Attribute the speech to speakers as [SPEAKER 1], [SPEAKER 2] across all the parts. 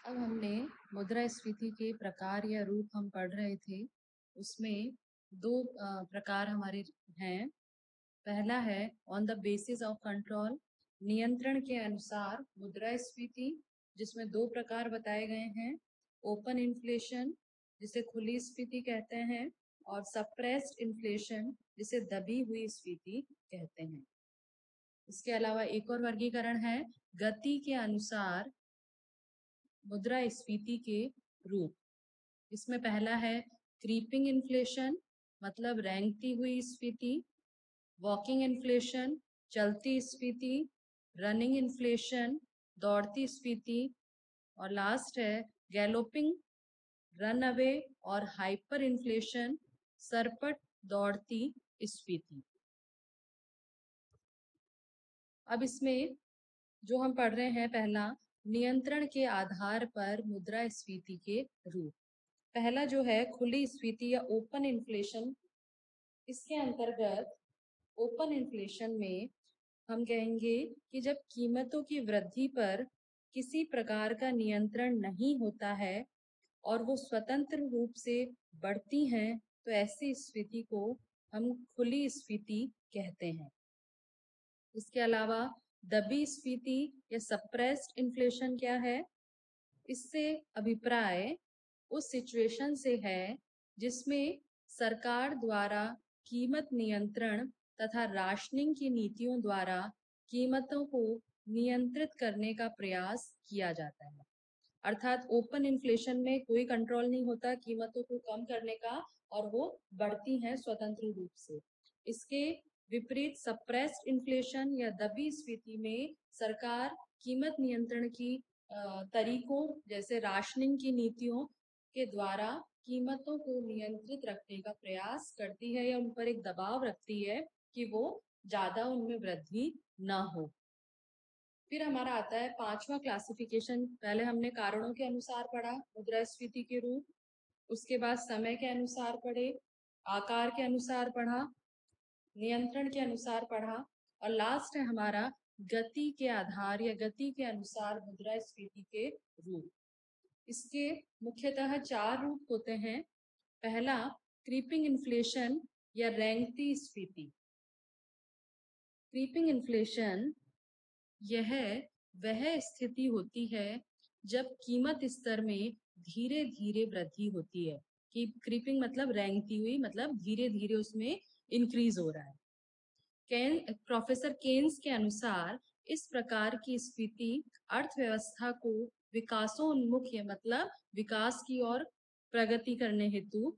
[SPEAKER 1] अब हमने मुद्रास्फीति के प्रकार या रूप हम पढ़ रहे थे। उसमें दो प्रकार हमारे हैं। पहला है on the basis of control, नियंत्रण के अनुसार मुद्रास्फीति, जिसमें दो प्रकार बताए गए हैं। ओपन इन्फ्लेशन, जिसे खुली स्फीति कहते हैं, और सप्रेस्ड इन्फ्लेशन, जिसे दबी हुई स्फीति कहते हैं। इसके अलावा एक और वर्गीकरण है गति के अनुसार मुद्रास्फीति के रूप। इसमें पहला है क्रीपिंग इन्फ्लेशन, मतलब रेंगती हुई स्फीति। वॉकिंग इन्फ्लेशन, चलती स्फीति। रनिंग इन्फ्लेशन, दौड़ती स्फीति। और लास्ट है गैलोपिंग रन अवे और हाइपर इन्फ्लेशन, सरपट दौड़ती स्फीति। अब इसमें जो हम पढ़ रहे हैं, पहला नियंत्रण के आधार पर मुद्रास्फीति के रूप। पहला जो है खुली स्फीति या ओपन इन्फ्लेशन। इसके अंतर्गत ओपन इन्फ्लेशन में हम कहेंगे कि जब कीमतों की वृद्धि पर किसी प्रकार का नियंत्रण नहीं होता है और वो स्वतंत्र रूप से बढ़ती हैं, तो ऐसी स्फीति को हम खुली स्फीति कहते हैं। इसके अलावा दबी स्फीति या सप्रेस्ड इन्फ्लेशन क्या है? इससे अभिप्राय उस सिचुएशन से है जिसमें सरकार द्वारा कीमत नियंत्रण तथा राशनिंग की नीतियों द्वारा कीमतों को नियंत्रित करने का प्रयास किया जाता है। अर्थात ओपन इन्फ्लेशन में कोई कंट्रोल नहीं होता कीमतों को कम करने का और वो बढ़ती हैं स्वतंत्र रूप से। इसके विपरीत सप्रेस्ड इन्फ्लेशन या दबी स्फीति में सरकार कीमत नियंत्रण की तरीकों जैसे राशनिंग की नीतियों के द्वारा कीमतों को नियंत्रित रखने का प्रयास करती है या उन पर एक दबाव रखती है कि वो ज्यादा उनमें वृद्धि न हो। फिर हमारा आता है पांचवा क्लासिफिकेशन। पहले हमने कारणों के अनुसार पढ़ा मुद्रास्फीति के रूप, उसके बाद समय के अनुसार पढ़े, आकार के अनुसार पढ़ा, नियंत्रण के अनुसार पढ़ा, और लास्ट है हमारा गति के आधार या गति के अनुसार मुद्रास्फीति के रूप। इसके मुख्यतः चार रूप होते हैं। पहला क्रीपिंग इन्फ्लेशन या रेंगती स्फीति। क्रीपिंग इन्फ्लेशन यह वह स्थिति होती है जब कीमत स्तर में धीरे धीरे वृद्धि होती है। कि क्रीपिंग मतलब रेंगती हुई, मतलब धीरे धीरे उसमें इंक्रीज हो रहा है। प्रोफेसर केन्स के अनुसार इस प्रकार की स्थिति अर्थव्यवस्था को विकासोन्मुख मतलब विकास की ओर प्रगति करने हेतु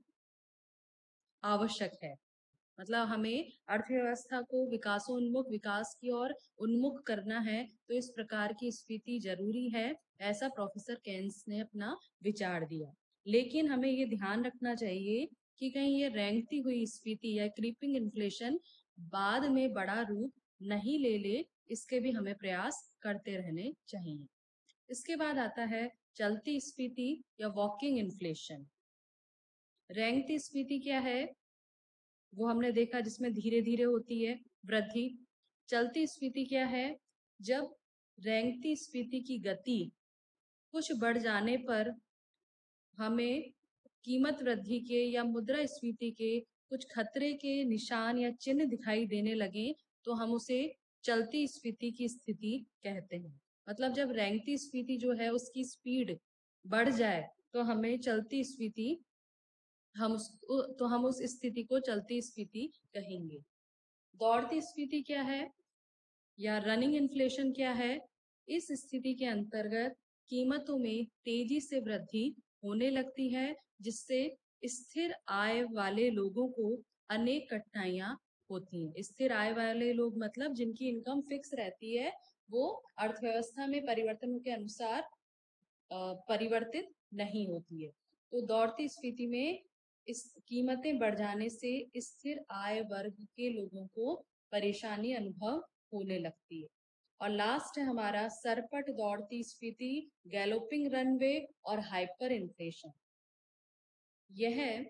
[SPEAKER 1] आवश्यक है। मतलब हमें अर्थव्यवस्था को विकासोन्मुख विकास की ओर उन्मुख करना है, तो इस प्रकार की स्फीति जरूरी है, ऐसा प्रोफेसर केन्स ने अपना विचार दिया। लेकिन हमें ये ध्यान रखना चाहिए कि कहीं ये रेंगती हुई स्फीति या क्रीपिंग इन्फ्लेशन बाद में बड़ा रूप नहीं ले ले, इसके भी हमें प्रयास करते रहने चाहिए। इसके बाद आता है चलती स्फीति या वॉकिंग इन्फ्लेशन। रेंगती स्फीति क्या है? वो हमने देखा जिसमें धीरे धीरे होती है वृद्धि। चलती स्फीति क्या है? जब रेंगती स्फीति की गति कुछ बढ़ जाने पर हमें कीमत वृद्धि के या मुद्रा स्फीति के कुछ खतरे के निशान या चिन्ह दिखाई देने लगे, तो हम उसे चलती स्फीति की स्थिति कहते हैं। मतलब जब रेंगती स्फीति जो है उसकी स्पीड बढ़ जाए तो हमें चलती स्फीति हम उस स्थिति को चलती स्फीति कहेंगे। दौड़ती स्फीति क्या है या रनिंग इन्फ्लेशन क्या है? इस स्थिति के अंतर्गत कीमतों में तेजी से वृद्धि होने लगती है, जिससे स्थिर आय वाले लोगों को अनेक कठिनाइयां होती हैं। स्थिर आय वाले लोग मतलब जिनकी इनकम फिक्स रहती है, वो अर्थव्यवस्था में परिवर्तनों के अनुसार परिवर्तित नहीं होती है। तो दौड़ती स्फीति में इस कीमतें बढ़ जाने से स्थिर आय वर्ग के लोगों को परेशानी अनुभव होने लगती है। और लास्ट है हमारा सरपट दौड़ती स्फीति, गैलोपिंग रनवे और हाइपर इन्फ्लेशन। यह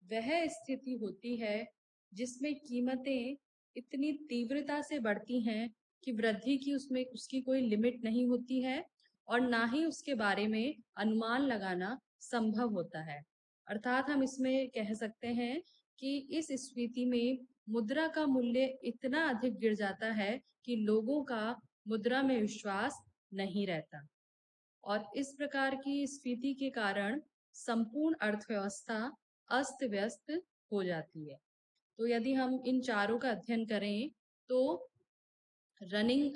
[SPEAKER 1] वह स्थिति होती है जिसमें कीमतें इतनी तीव्रता से बढ़ती हैं कि वृद्धि की उसमें उसकी कोई लिमिट नहीं होती है और ना ही उसके बारे में अनुमान लगाना संभव होता है। अर्थात हम इसमें कह सकते हैं कि इस स्थिति में मुद्रा का मूल्य इतना अधिक गिर जाता है कि लोगों का मुद्रा में विश्वास नहीं रहता और इस प्रकार की स्थिति के कारण संपूर्ण अर्थव्यवस्था अस्त व्यस्त हो जाती है। तो यदि हम इन चारों का अध्ययन करें तो रनिंग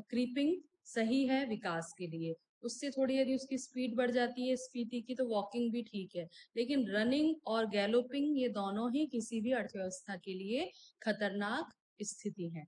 [SPEAKER 1] क्रीपिंग सही है विकास के लिए, उससे थोड़ी यदि उसकी स्पीड बढ़ जाती है स्पीति की तो वॉकिंग भी ठीक है, लेकिन रनिंग और गैलोपिंग ये दोनों ही किसी भी अर्थव्यवस्था के लिए खतरनाक स्थिति है।